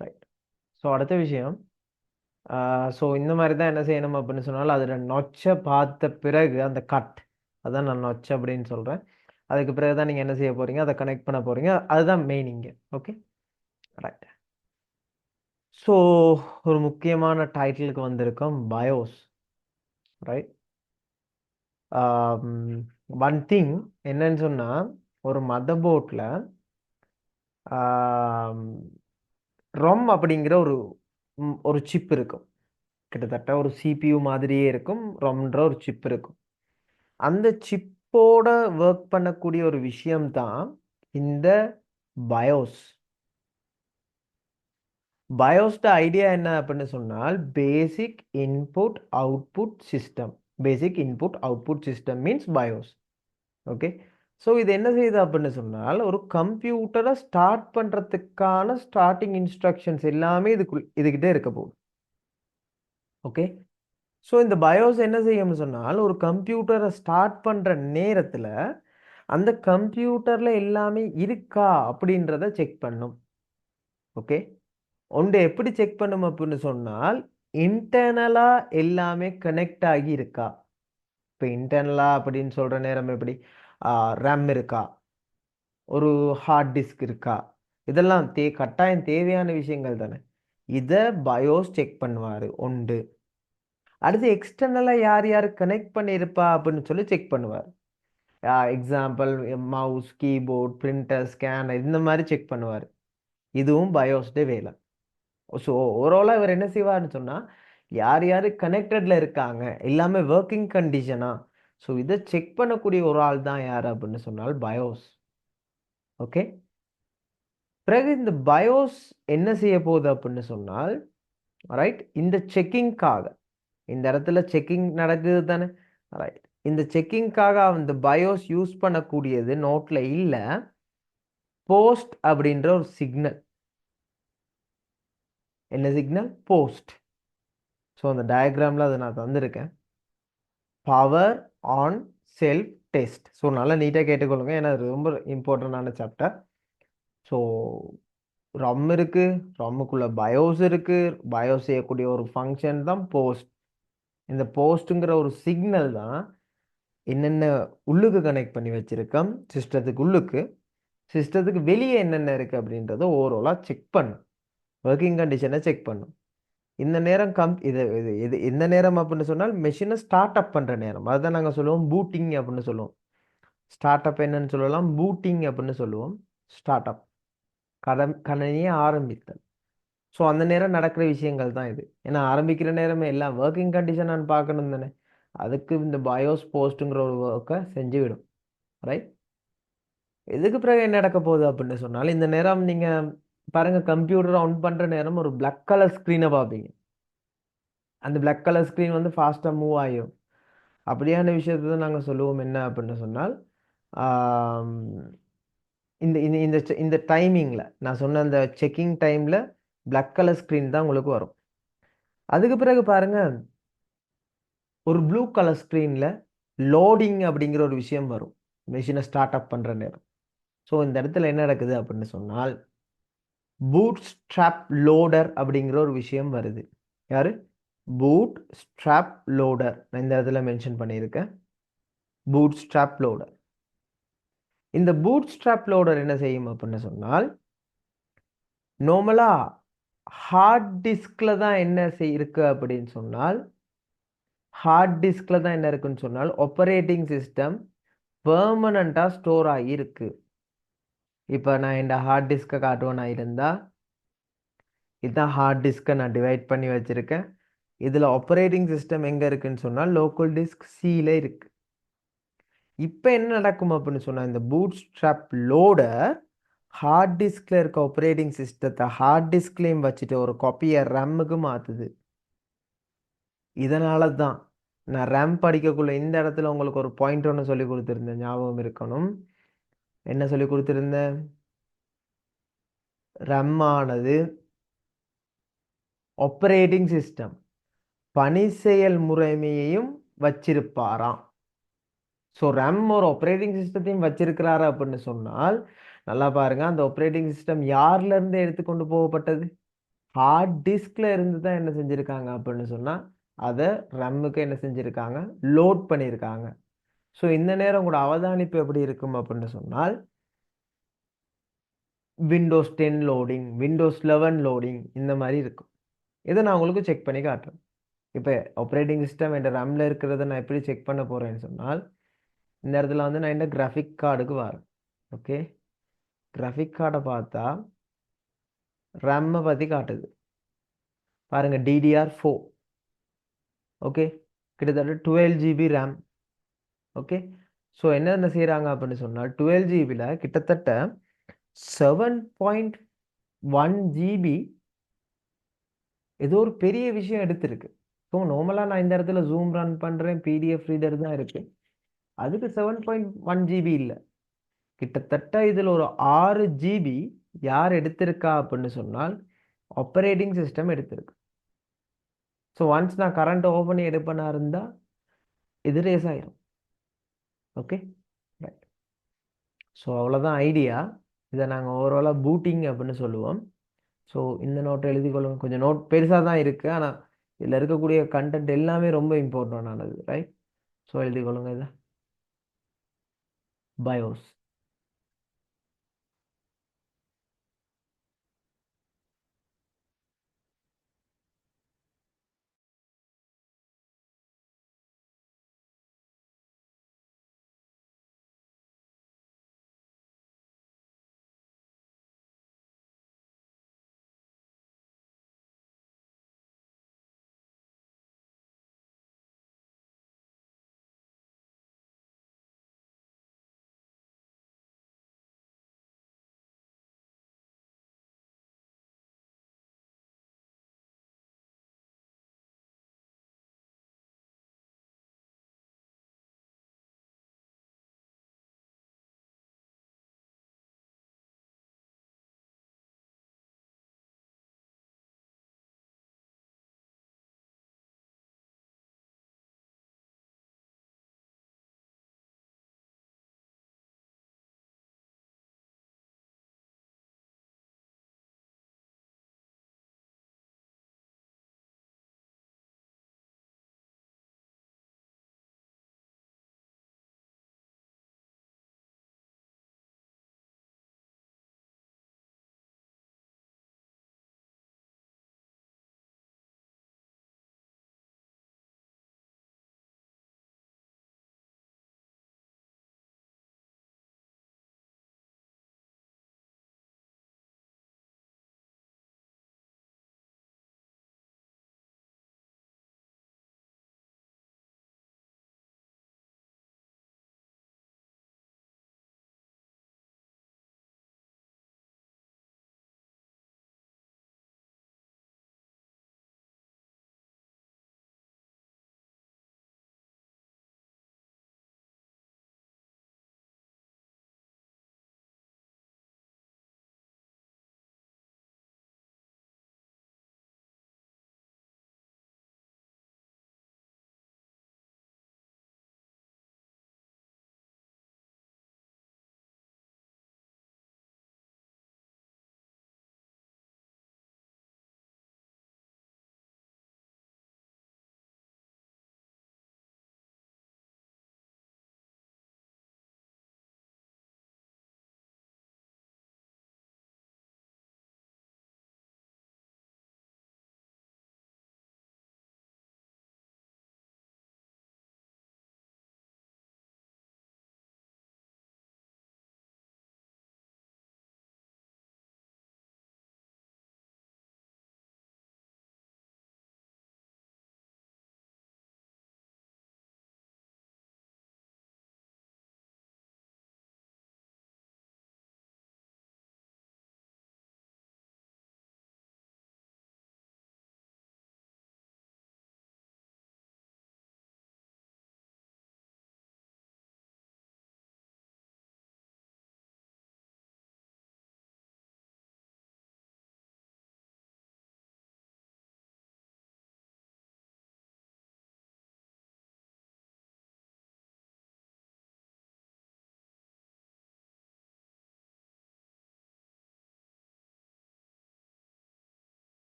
ரைட். ஸோ அடுத்த விஷயம், ஸோ இந்த மாதிரி தான் என்ன செய்யணும் அப்படின்னு சொன்னாலும் அதில் நொச்சை பார்த்த பிறகு அந்த கட், அதான் நான் நொச்சை அப்படின்னு சொல்கிறேன். அதுக்கு பிறகு தான் நீங்கள் என்ன செய்ய போகிறீங்க, அதை கனெக்ட் பண்ண போகிறீங்க. அதுதான் மெயின் இங்கே. Okay, right. ஸோ ஒரு முக்கியமான டைட்டிலுக்கு வந்திருக்கோம், பயோஸ். ரைட். ஒன் திங் என்னன்னு சொன்னால், ஒரு மதர் போர்டில் ரொம் அப்படிங்கிற ஒரு சிப் இருக்கும். கிட்டத்தட்ட ஒரு சிபியு மாதிரியே இருக்கும். ரொம்ன்ற ஒரு சிப் இருக்கும். அந்த சிப்போட ஒர்க் பண்ணக்கூடிய ஒரு விஷயம் தான் இந்த பயோஸ். பயோஸ்ட ஐடியா என்ன அப்படின்னு சொன்னால், பேசிக் இன்புட் அவுட்புட் சிஸ்டம். பேசிக் input output system means Bios. Okay. So இது என்ன செய்யுது அப்படின்னு சொன்னால், ஒரு கம்ப்யூட்டரை ஸ்டார்ட் பண்ணுறதுக்கான ஸ்டார்டிங் இன்ஸ்ட்ரக்ஷன்ஸ் எல்லாமே இதுகிட்ட இருக்க போகுது. ஓகே. ஸோ இந்த பயோஸ் என்ன செய்யும்னு சொன்னால், ஒரு கம்ப்யூட்டரை ஸ்டார்ட் பண்ணுற நேரத்தில் அந்த கம்ப்யூட்டரில் எல்லாமே இருக்கா அப்படின்றத செக் பண்ணும். ஓகே. ஒன்று எப்படி செக் பண்ணும் அப்படின்னு சொன்னால், இன்டர்னலாக எல்லாமே கனெக்ட் ஆகி இருக்கா. இப்போ இன்டர்னலாக அப்படின்னு சொல்கிற நேரம் எப்படி, ரேம் இருக்கா, ஒரு ஹார்ட் டிஸ்க் இருக்கா, இதெல்லாம் கட்டாயம் தேவையான விஷயங்கள் தானே. இதை பயோஸ் செக் பண்ணுவார் ஒன்று. அடுத்து எக்ஸ்டர்னலாக யார் யார் கனெக்ட் பண்ணியிருப்பா அப்படின்னு சொல்லி செக் பண்ணுவார். Example mouse, keyboard, printer, scanner, இந்த மாதிரி செக் பண்ணுவார். இதுவும் பயோஸ்டே வேலை. ஸோ ஓவராலாக இவர் என்ன செய்வார்னு சொன்னால், யார் யார் கனெக்டடில் இருக்காங்க, எல்லாமே ஒர்க்கிங் கண்டிஷனா, ஸோ இதை செக் பண்ணக்கூடிய ஒரு ஆள் தான் யார் அப்படின்னு சொன்னால் பயோஸ். ஓகே. பிறகு இந்த பயோஸ் என்ன செய்ய போகுது அப்படின்னு சொன்னால், ரைட், இந்த செக்கிங்காக, இந்த இடத்துல செக்கிங் நடக்குது தானே, ரைட், இந்த செக்கிங்காக அந்த பயோஸ் யூஸ் பண்ணக்கூடியது நோட்ல இல்லை, போஸ்ட் அப்படின்ற ஒரு சிக்னல். என்ன சிக்னல்? போஸ்ட். ஸோ அந்த டயக்ராமில் அதை நான் தந்திருக்கேன். Power on self test. So நல்லா நீட்டாக கேட்டுக்கொள்ளுங்க, ஏன்னா அது ரொம்ப இம்பார்ட்டண்டான சாப்டர். ஸோ ரம் இருக்கு, ரம்முக்குள்ள பயோஸ் இருக்கு, பயோஸ் செய்யக்கூடிய ஒரு ஃபங்க்ஷன் தான் போஸ்ட். இந்த போஸ்ட்டுங்கிற ஒரு சிக்னல் தான் என்னென்ன உள்ளுக்கு கனெக்ட் பண்ணி வச்சிருக்கோம் சிஸ்டத்துக்கு உள்ளுக்கு, சிஸ்டத்துக்கு வெளியே என்னென்ன இருக்குது அப்படின்றத ஓவராலாக செக் பண்ணும், ஒர்க்கிங் கண்டிஷனை செக் பண்ணும். இந்த நேரம் இது இது இது இந்த நேரம் அப்படின்னு சொன்னால் மெஷினை ஸ்டார்ட் அப் பண்ணுற நேரம். அதுதான் நாங்கள் சொல்லுவோம் பூட்டிங் அப்படின்னு சொல்லுவோம். ஸ்டார்ட் அப் என்னன்னு சொல்லலாம், பூட்டிங் அப்படின்னு சொல்லுவோம். ஸ்டார்ட் அப், கணினியை ஆரம்பித்தல். ஸோ அந்த நேரம் நடக்கிற விஷயங்கள் தான் இது. ஏன்னா ஆரம்பிக்கிற நேரமே எல்லாம் ஒர்க்கிங் கண்டிஷன் நான் பார்க்கணும் தானே, அதுக்கு இந்த பயோஸ் போஸ்ட்டுங்கிற ஒரு ஒர்க்கை செஞ்சு விடும். ரைட். இதுக்கு பிறகு என்ன நடக்க போகுது அப்படின்னு சொன்னால், இந்த நேரம் நீங்கள் பாருங்க கம்ப்யூட்டர் ஆன் பண்ற நேரம் ஒரு Black கலர் ஸ்க்ரீனை பார்ப்பீங்க. அந்த Black கலர் ஸ்க்ரீன் வந்து ஃபாஸ்டா மூவ் ஆயிரும். அப்படியான விஷயத்தை தான் நாங்க சொல்லுவோம் என்ன அப்படின்னு சொன்னால் ஆம், இந்த இந்த இந்த இந்த டைமிங்ல நான் சொன்ன அந்த செக்கிங் டைம்ல Black கலர் ஸ்க்ரீன் தான் உங்களுக்கு வரும். அதுக்கு பிறகு பாருங்க ஒரு ப்ளூ கலர் ஸ்க்ரீன்ல லோடிங் அப்படிங்கிற ஒரு விஷயம் வரும் மெஷினை ஸ்டார்ட் அப் பண்ற நேரம். ஸோ இந்த இடத்துல என்ன நடக்குது அப்படின்னு சொன்னால் பூட் ஸ்ட்ராப் லோடர் அப்படிங்கிற ஒரு விஷயம் வருது. யாரு? Bootstrap loader. நான் இந்த இடத்துல மென்ஷன் பண்ணியிருக்கேன். Bootstrap loader. இந்த பூட் ஸ்ட்ராப் லோடர் என்ன செய்யும் அப்படின்னு சொன்னால் நார்மலா ஹார்ட் டிஸ்க்ல தான் என்ன இருக்கு அப்படின்னு சொன்னால் ஹார்ட் டிஸ்க்ல தான் என்ன இருக்குன்னு சொன்னால் ஆப்பரேட்டிங் சிஸ்டம் பெர்மனண்டா ஸ்டோர் ஆகி இருக்கு. இப்போ நான் இந்த ஹார்ட் டிஸ்கை காட்டுவேனா இருந்தா இதுதான் ஹார்ட் டிஸ்கை நான் டிவைட் பண்ணி வச்சிருக்கேன். இதுல ஆப்பரேட்டிங் சிஸ்டம் எங்க இருக்குன்னு சொன்னால் லோக்கல் டிஸ்க் சில இருக்கு. இப்போ என்ன நடக்கும் அப்படின்னு சொன்னா இந்த பூட் ஸ்ட்ராப் லோடர் ஹார்ட் டிஸ்க்ல இருக்க ஆப்பரேட்டிங் சிஸ்டத்தை ஹார்ட் டிஸ்க்லயும் வச்சுட்டு ஒரு காப்பியை ரேமுக்கு மாத்துது. இதனால தான் நான் ரேம் படிக்கக்குள்ள இந்த இடத்துல உங்களுக்கு ஒரு பாயிண்ட் ஒன்று சொல்லி கொடுத்துருந்தேன், ஞாபகம் இருக்கணும். என்ன சொல்லி கொடுத்துருந்தேன்? ரேம் ஆனது ஆப்பரேட்டிங் சிஸ்டம் பணி செயல் முறைமையையும் வச்சிருப்பாராம். ஸோ ரேம் ஒரு ஆப்பரேட்டிங் சிஸ்டத்தையும் வச்சிருக்கிறாரு அப்படின்னு சொன்னால் நல்லா பாருங்க அந்த ஆப்பரேட்டிங் சிஸ்டம் யார்ல இருந்து எடுத்துக்கொண்டு போகப்பட்டது? ஹார்ட் டிஸ்க்ல இருந்து தான் என்ன செஞ்சிருக்காங்க அப்படின்னு சொன்னா அதை ரேமுக்கு என்ன செஞ்சிருக்காங்க? லோட் பண்ணியிருக்காங்க. ஸோ இந்த நேரம் கூட அவதானிப்பு எப்படி இருக்கும் அப்படின்னு சொன்னால் விண்டோஸ் 10 லோடிங், விண்டோஸ் 11 லோடிங் இந்த மாதிரி இருக்கும். இதை நான் உங்களுக்கு செக் பண்ணி காட்டுறேன். இப்போ ஆப்ரேட்டிங் சிஸ்டம் என் ரேம்ல இருக்கிறத நான் எப்படி செக் பண்ண போறேன்னு சொன்னால் இந்த இடத்துல வந்து நான் இந்த கிராஃபிக் கார்டுக்கு வரேன். ஓகே, கிராஃபிக் கார்டை பார்த்தா ரேம்மை பற்றி காட்டுது. பாருங்க DDR4. ஓகே, கிட்டத்தட்ட 12 GB ரேம். ஓகே, ஸோ என்ன செய்கிறாங்க அப்படின்னு சொன்னால் 12 GBல கிட்டத்தட்ட 7.1 GB ஏதோ ஒரு பெரிய விஷயம் எடுத்திருக்கு. ஸோ நார்மலாக நான் இந்த இடத்துல ஜூம் ரன் பண்ணுறேன், PDF ரீடர் தான் இருக்கு. அதுக்கு 7.1 GB இல்லை, கிட்டத்தட்ட இதில் ஒரு 6 GB யார் எடுத்திருக்கா அப்படின்னு சொன்னால் ஆப்பரேட்டிங் சிஸ்டம் எடுத்திருக்கு. ஸோ ஒன்ஸ் நான் கரண்ட் ஓப்பன் பண்ணி எடுப்பேனா இருந்தால் இது ரேஸ் ஆயிரும். Okay, right. ஸோ அவ்வளோதான் ஐடியா. இதை நாங்கள் ஓவராலாக பூட்டிங் அப்படின்னு சொல்லுவோம். ஸோ இந்த நோட்டை எழுதி கொள்ளுங்க. கொஞ்சம் நோட் பெருசாக தான் இருக்குது, ஆனால் இதில் இருக்கக்கூடிய கண்டென்ட் எல்லாமே ரொம்ப இம்பார்ட்டண்டானது, ரைட்? ஸோ எழுதி கொள்ளுங்க இதை. பயோஸ்.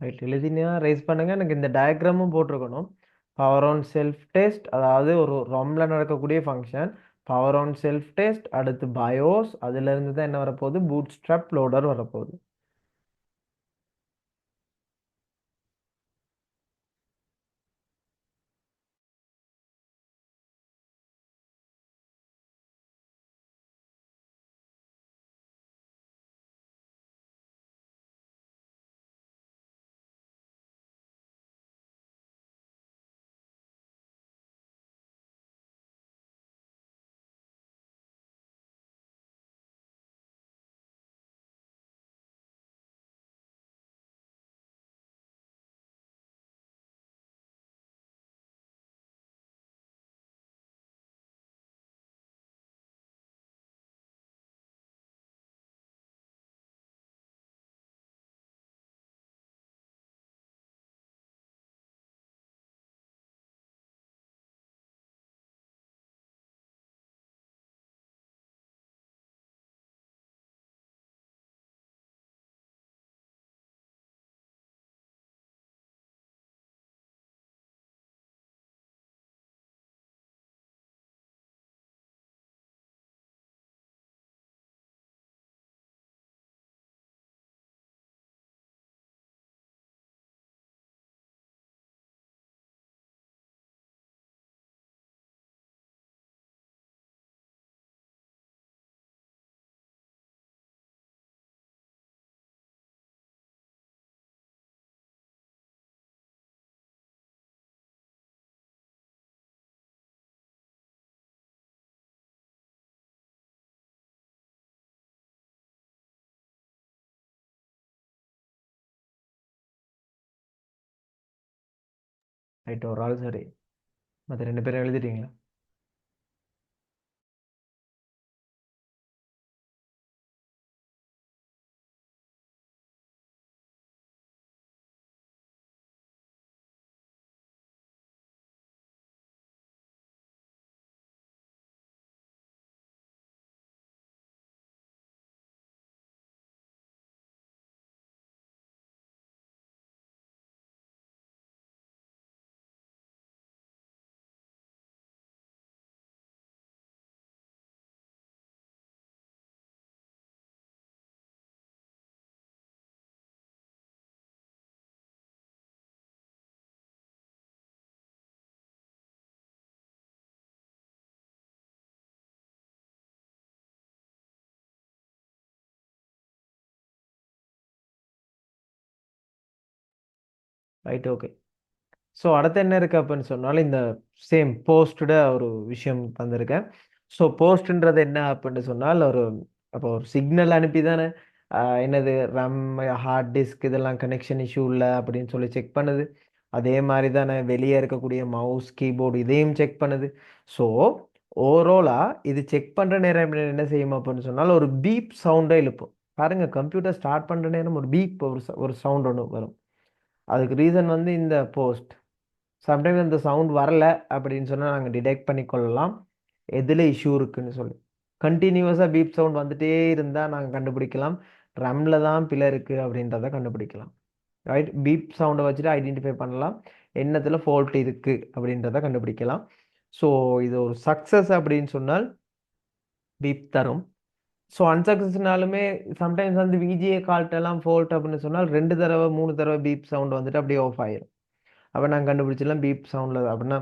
ரைட், எழுதினா ரைஸ் பண்ணுங்க. எனக்கு இந்த டயக்ராமும் போட்டிருக்கணும். பவர் ஆன் செல்ஃப் டெஸ்ட், அதாவது ஒரு ரொம்ல நடக்கக்கூடிய function. Power on self test, அடுத்து பயோஸ், அதுல இருந்து தான் என்ன வரப்போகுது, பூட் ஸ்ட்ராப் லோடர் வரப்போகுது. ரைட், ஒரு ஆள் சரி. மற்ற 2 பேரும் எழுதிட்டீங்களா? Right, okay. ஸோ அடுத்து என்ன இருக்கு அப்படின்னு சொன்னாலும் இந்த சேம் போஸ்டட ஒரு விஷயம் தந்திருக்கேன். ஸோ போஸ்ட்ன்றது என்ன அப்படின்னு சொன்னால் ஒரு, அப்போ ஒரு சிக்னல் அனுப்பி தானே என்னது ரம், ஹார்ட் டிஸ்க் இதெல்லாம் கனெக்ஷன் இஷ்யூ இல்லை அப்படின்னு சொல்லி செக் பண்ணுது. அதே மாதிரி தானே வெளியே இருக்கக்கூடிய மவுஸ் கீபோர்டு இதையும் செக் பண்ணுது. ஸோ ஓவராலாக இது செக் பண்ணுற நேரம் என்ன செய்யும் அப்படின்னு சொன்னால் ஒரு பீப் சவுண்டை எழுப்பும். பாருங்க, கம்ப்யூட்டர் ஸ்டார்ட் பண்ணுற நேரம் ஒரு பீப், ஒரு சவுண்ட் ஒன்று வரும். அதுக்கு ரீசன் வந்து இந்த போஸ்ட். சம்டைம் அந்த சவுண்ட் வரல அப்படின்னு சொன்னால் நாங்கள் டிடெக்ட் பண்ணி கொள்ளலாம் எதில் இஷ்யூ இருக்குன்னு சொல்லி. கண்டினியூஸாக பீப் சவுண்ட் வந்துட்டே இருந்தால் நாங்கள் கண்டுபிடிக்கலாம் ரம்ல தான் பிழை இருக்குது அப்படின்றத கண்டுபிடிக்கலாம். ரைட், பீப் சவுண்டை வச்சுட்டு ஐடென்டிஃபை பண்ணலாம் என்னத்தில் ஃபால்ட் இருக்குது அப்படின்றத கண்டுபிடிக்கலாம். ஸோ இது ஒரு சக்ஸஸ் அப்படின்னு சொன்னால் பீப் தரும். ஸோ அன்சக்ஸஸ்னாலுமே சம்டைம்ஸ் வந்து விஜிஏ கால்ட்டெல்லாம் ஃபால்ட் அப்படின்னு சொன்னால் 2 தடவை 3 தடவை பீப் சவுண்ட் வந்துட்டு அப்படியே ஆஃப் ஆயிரும். அப்போ நாங்கள் கண்டுபிடிச்சிடலாம் பீப் சவுண்டில் அப்படின்னா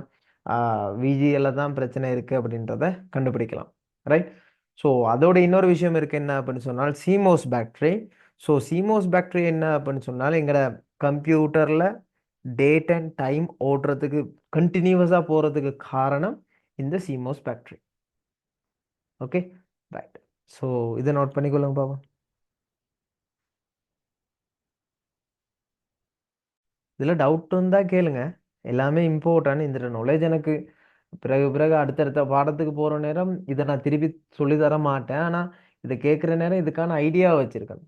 விஜிஎல்ல தான் பிரச்சனை இருக்குது அப்படின்றத கண்டுபிடிக்கலாம். ரைட். ஸோ அதோட இன்னொரு விஷயம் இருக்குது என்ன அப்படின்னு சொன்னால் சீமோஸ் பேக்டரி. ஸோ சீமோஸ் பேக்டரி என்ன அப்படின்னு சொன்னால் எங்களோட கம்ப்யூட்டரில் டேட் அண்ட் டைம் ஓடுறதுக்கு கண்டினியூவஸாக போகிறதுக்கு காரணம் இந்த சீமோஸ் பேக்டரி. Okay, right. ஸோ இதை நோட் பண்ணிக்கொள்ளுங்க பாப்பா. இதில் டவுட் இருந்தால் கேளுங்க. எல்லாமே இம்பார்ட்டன்ட். இந்த நாலேஜ் எனக்கு பிறகு பிறகு அடுத்தடுத்த பாடத்துக்கு போகிற நேரம் இதை நான் திருப்பி சொல்லி தர மாட்டேன். ஆனால் இதை கேட்குற நேரம் இதுக்கான ஐடியா வச்சுருக்கேன்.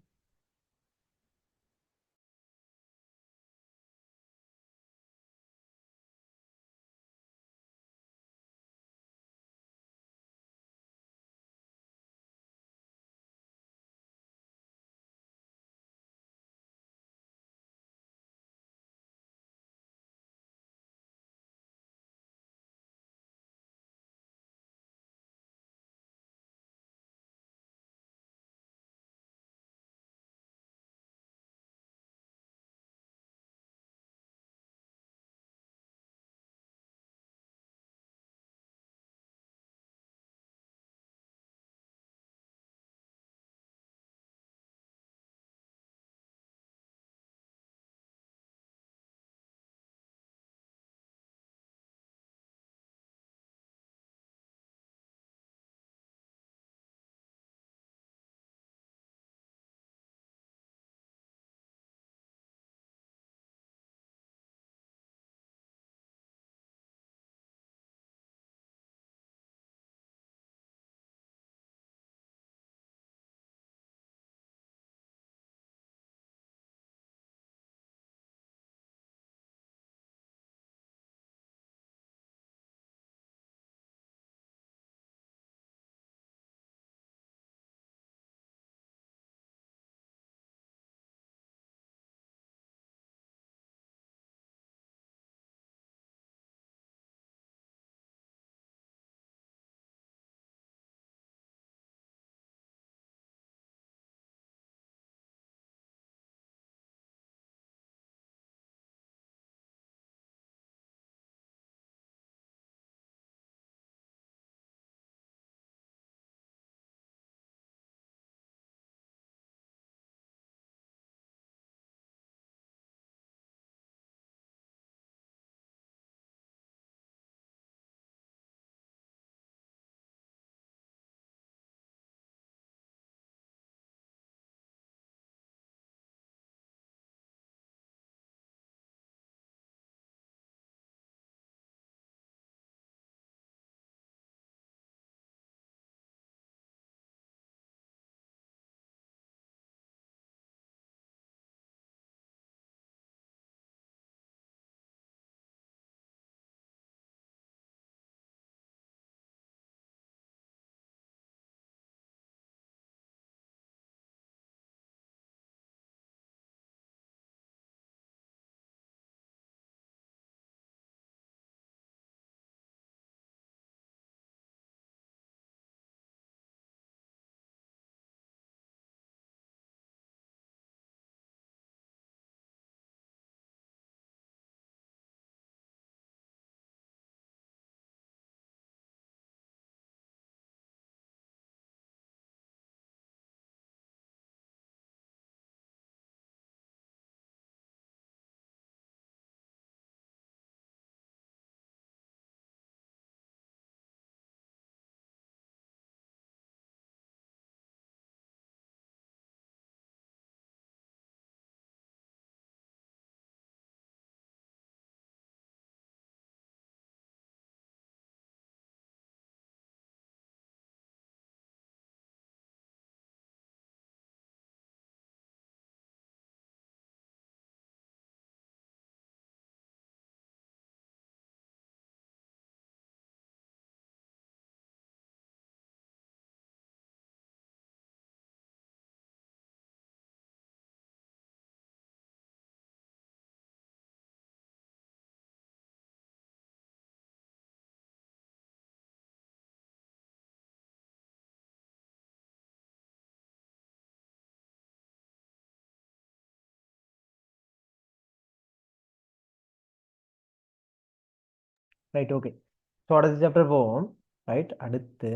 Right, okay. ஸோ அடுத்த சாப்டர் போவோம். ரைட், அடுத்து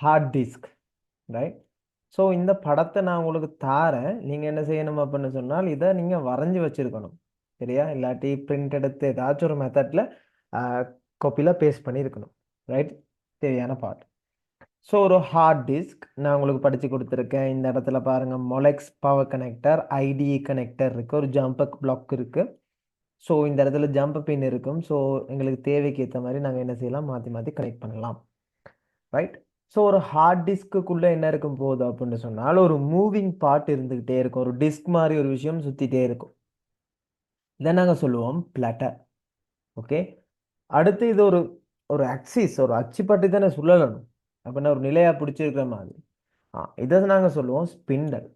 ஹார்ட் டிஸ்க். ரைட். ஸோ இந்த படத்தை நான் உங்களுக்கு தாரேன். நீங்கள் என்ன செய்யணும் அப்படின்னு சொன்னால் இதை நீங்கள் வரைஞ்சி வச்சிருக்கணும். சரியா? இல்லாட்டி பிரிண்ட் எடுத்து ஏதாச்சும் ஒரு மெத்தடில் காப்பியில் பேஸ்ட் பண்ணியிருக்கணும். ரைட், தேவையான பார்ட். ஸோ ஒரு ஹார்ட் டிஸ்க் நான் உங்களுக்கு படித்து கொடுத்துருக்கேன். இந்த இடத்துல பாருங்கள், மொலெக்ஸ் பவர் கனெக்டர், ஐடிஇ கனெக்டர் இருக்குது, ஒரு ஜம்பக் பிளாக் இருக்குது. ஸோ இந்த இடத்துல ஜம்ப் பின் இருக்கும். ஸோ எங்களுக்கு தேவைக்கு ஏற்ற மாதிரி நாங்கள் என்ன செய்யலாம், மாற்றி மாற்றி கனெக்ட் பண்ணலாம். ரைட். ஸோ ஒரு ஹார்ட் டிஸ்க்குள்ளே என்ன இருக்கும் போகுது அப்படின்னு சொன்னால் ஒரு மூவிங் பார்ட் இருந்துக்கிட்டே இருக்கும். ஒரு டிஸ்க் மாதிரி ஒரு விஷயம் சுற்றிட்டே இருக்கும். இதை நாங்கள் சொல்லுவோம் பிளட்டர். ஓகே. அடுத்து இது ஒரு ஒரு ஆக்சிஸ், ஒரு அச்சு பற்றி தானே சொல்லணும். அப்படின்னா ஒரு நிலையாக பிடிச்சிருக்கிற மாதிரி. இதை நாங்கள் சொல்லுவோம் ஸ்பிண்டல்.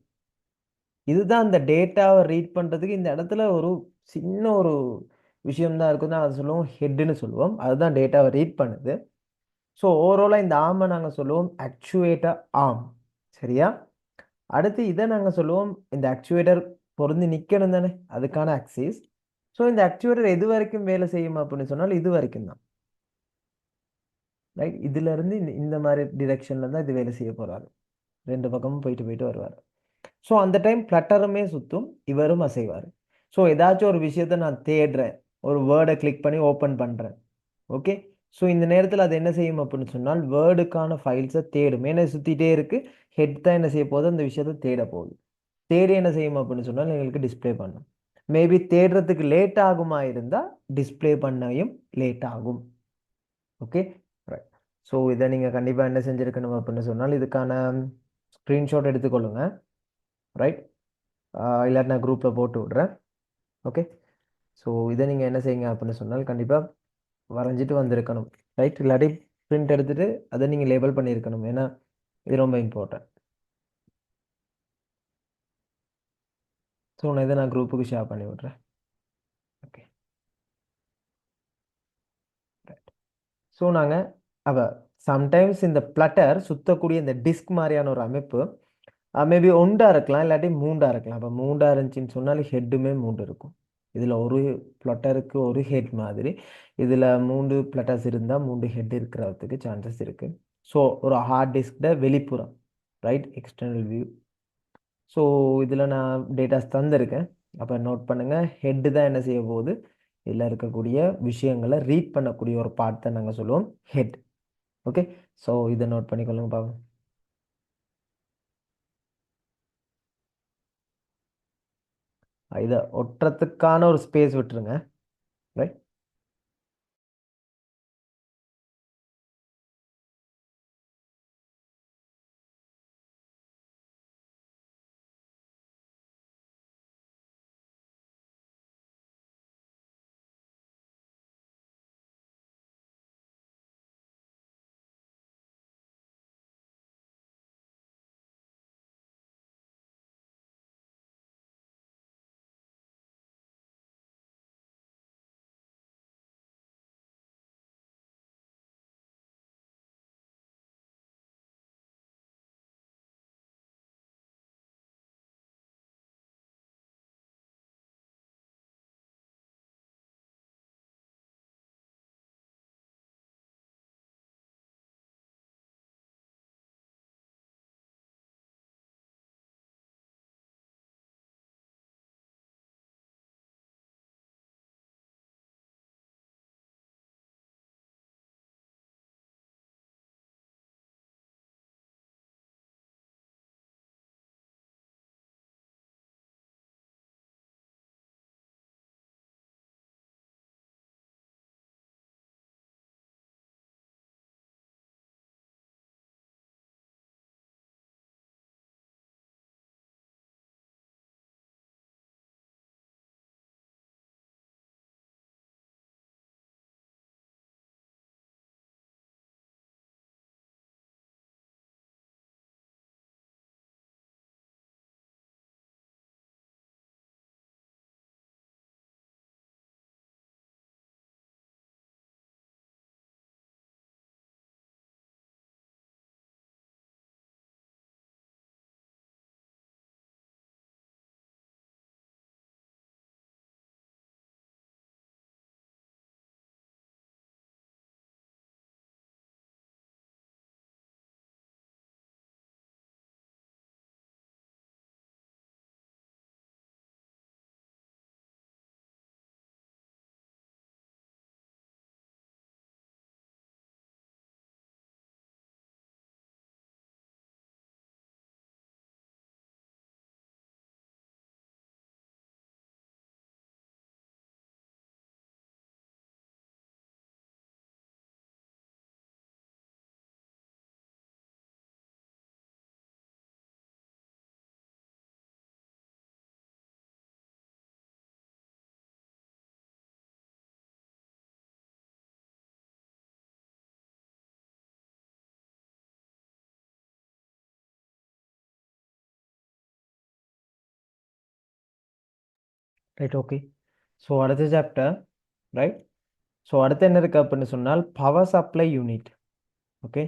இதுதான் இந்த டேட்டாவை ரீட் பண்ணுறதுக்கு இந்த இடத்துல ஒரு சின்ன ஒரு விஷயம்தான் இருக்கும். தான் அதை சொல்லுவோம் ஹெட்டுன்னு சொல்லுவோம். அதுதான் டேட்டாவை ரீட் பண்ணுது. ஸோ ஓவராலாக இந்த ஆர்மை நாங்கள் சொல்லுவோம் ஆக்சுவேட்டர் ஆர்ம். சரியா? அடுத்து இதை நாங்கள் சொல்லுவோம், இந்த ஆக்சுவேட்டர் பொருந்தி நிற்கணும் தானே, அதுக்கான ஆக்சிஸ். ஸோ இந்த ஆக்சுவேட்டர் எது வரைக்கும் வேலை செய்யும் அப்படின்னு சொன்னால் இது வரைக்கும் தான். ரைட். இதுலேருந்து இந்த மாதிரி டிரெக்ஷனில் தான் இது வேலை செய்ய போகிறாரு. ரெண்டு பக்கமும் போயிட்டு போயிட்டு வருவார். ஸோ அந்த டைம் ஃப்ளட்டருமே சுற்றும், இவரும் அசைவார். ஸோ ஏதாச்சும் ஒரு விஷயத்தை நான் தேடுறேன், ஒரு வேர்டை கிளிக் பண்ணி ஓப்பன் பண்ணுறேன். ஓகே. ஸோ இந்த நேரத்தில் அது என்ன செய்யும் அப்படின்னு சொன்னால் வேர்டுக்கான ஃபைல்ஸை தேடும். ஏன்னா சுற்றிட்டே இருக்குது. ஹெட் தான் என்ன செய்ய போகுது, அந்த விஷயத்தை தேட போகுது. தேடி என்ன செய்யும் அப்படின்னு சொன்னால் எங்களுக்கு டிஸ்பிளே பண்ணும். மேபி தேடுறதுக்கு லேட் ஆகுமா இருந்தால் டிஸ்பிளே பண்ணையும் லேட் ஆகும். ஓகே. ரைட். ஸோ இதை நீங்கள் கண்டிப்பாக என்ன செஞ்சுருக்கணும் அப்படின்னு சொன்னால் இதுக்கான ஸ்க்ரீன்ஷாட் எடுத்துக்கொள்ளுங்க. ரைட். இல்லாட்டி நான் குரூப்பில் போட்டு விட்றேன். ஓகே. ஸோ இதை நீங்கள் என்ன செய்யுங்க அப்படின்னு சொன்னால் கண்டிப்பாக வரைஞ்சிட்டு வந்திருக்கணும். ரைட். இல்லாட்டி பிரிண்ட் எடுத்துகிட்டு அதை நீங்கள் லேபிள் பண்ணியிருக்கணும். ஏன்னா இது ரொம்ப இம்பார்ட்டன்ட். ஸோ நான் இதை நான் குரூப்புக்கு ஷேர் பண்ணி விட்றேன். ஓகே. ரைட். ஸோ நாங்கள் சம்டைம்ஸ் இந்த பிளட்டர் சுற்றக்கூடிய இந்த டிஸ்க் மாதிரியான ஒரு அமைப்பு மேபி ஒன்றா இருக்கலாம், இல்லாட்டி மூண்டா இருக்கலாம். அப்போ மூண்டா இருந்துச்சுன்னு சொன்னால் ஹெட்டுமே மூண்டு இருக்கும். இதில் ஒரு பிளட்டருக்கு ஒரு ஹெட் மாதிரி, இதில் 3 பிளட்டர்ஸ் இருந்தால் 3 ஹெட் இருக்கிறதுக்கு சான்சஸ் இருக்குது. ஸோ ஒரு ஹார்ட் டிஸ்கில் வெளிப்புறம், ரைட், எக்ஸ்டர்னல் வியூ. ஸோ இதில் நான் டேட்டாஸ் தந்திருக்கேன். அப்போ நோட் பண்ணுங்கள், ஹெட்டு தான் என்ன செய்ய போகுது, இதில் இருக்கக்கூடிய விஷயங்களை ரீட் பண்ணக்கூடிய ஒரு பார்ட் தான் நாங்கள் சொல்லுவோம் ஹெட். ஓகே. ஸோ இதை நோட் பண்ணிக்கொள்ளுங்க பாப்போம். இதை ஒட்டுறதுக்கான ஒரு ஸ்பேஸ் விட்டுருங்க. ரைட். Right, okay. ஸோ அடுத்த சாப்டர், ரைட். ஸோ அடுத்து என்ன இருக்கு அப்படின்னு சொன்னால் பவர் சப்ளை யூனிட். ஓகே,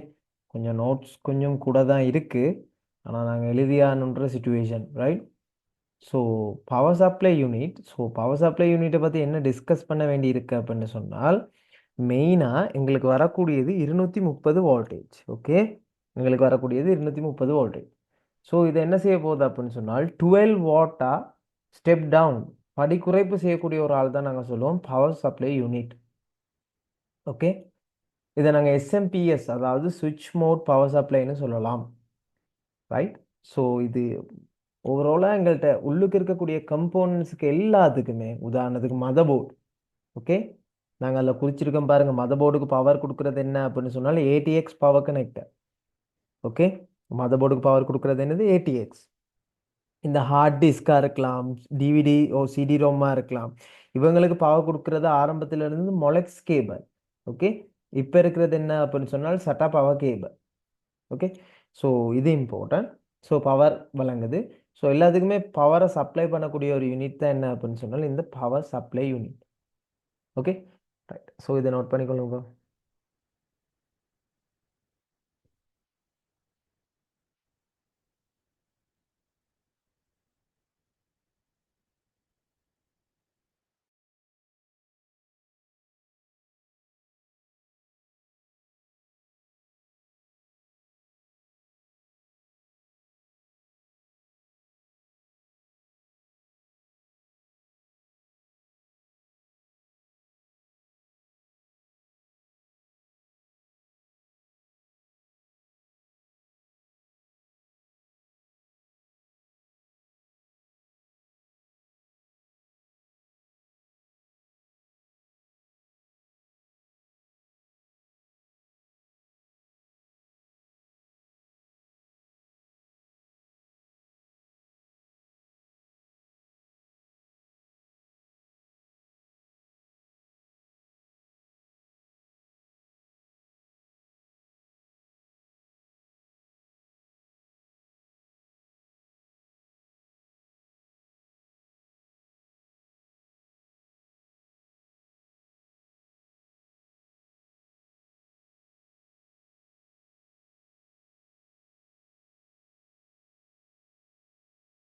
கொஞ்சம் நோட்ஸ் கொஞ்சம் கூட தான் இருக்கு, ஆனால் நாங்கள் எழுதியானுன்ற situation, right. So power supply unit, so power supply யூனிட்டை பற்றி என்ன டிஸ்கஸ் பண்ண வேண்டி இருக்கு அப்படின்னு சொன்னால் மெயினாக எங்களுக்கு வரக்கூடியது 230 வோல்டேஜ். ஓகே, எங்களுக்கு வரக்கூடியது 230 வோல்டேஜ். ஸோ இதை என்ன செய்ய போகுது அப்படின்னு சொன்னால் 12 வாட்டா ஸ்டெப் டவுன் படி குறைப்பு செய்யக்கூடிய ஒரு ஆள் தான் நாங்கள் சொல்லுவோம் பவர் சப்ளை யூனிட். ஓகே, இதை நாங்கள் எஸ்எம்பிஎஸ், அதாவது சுவிட்ச் மோட் பவர் சப்ளைன்னு சொல்லலாம், ரைட். ஸோ இது ஓவராலாக எங்கள்கிட்ட உள்ளுக்கு இருக்கக்கூடிய கம்போனன்ட்ஸுக்கு எல்லாத்துக்குமே, உதாரணத்துக்கு மதர் போர்டு. ஓகே, நாங்கள் அதில் குறிச்சிருக்கோம் பாருங்கள், மதர் போர்டுக்கு பவர் கொடுக்குறது என்ன அப்படின்னு சொன்னால் ATX power connector. Okay, mother போர்டுக்கு பவர் கொடுக்குறது என்னது, ஏடிஎக்ஸ். இந்த ஹார்ட் டிஸ்காக இருக்கலாம், டிவிடி ஓ சிடி ரோமாக இருக்கலாம், இவங்களுக்கு பவர் கொடுக்குறது ஆரம்பத்தில் இருந்து மொலெக்ஸ் கேபிள். ஓகே, இப்போ இருக்கிறது என்ன அப்படின்னு சொன்னால் SATA power cable. Okay, so இது இம்பார்ட்டன்ட். ஸோ பவர் வழங்குது. ஸோ எல்லாத்துக்குமே பவரை சப்ளை பண்ணக்கூடிய ஒரு யூனிட் தான் என்ன அப்படின்னு சொன்னால் இந்த power supply unit. Okay, right. So இதை நோட் பண்ணிக்கொள்ளுங்க.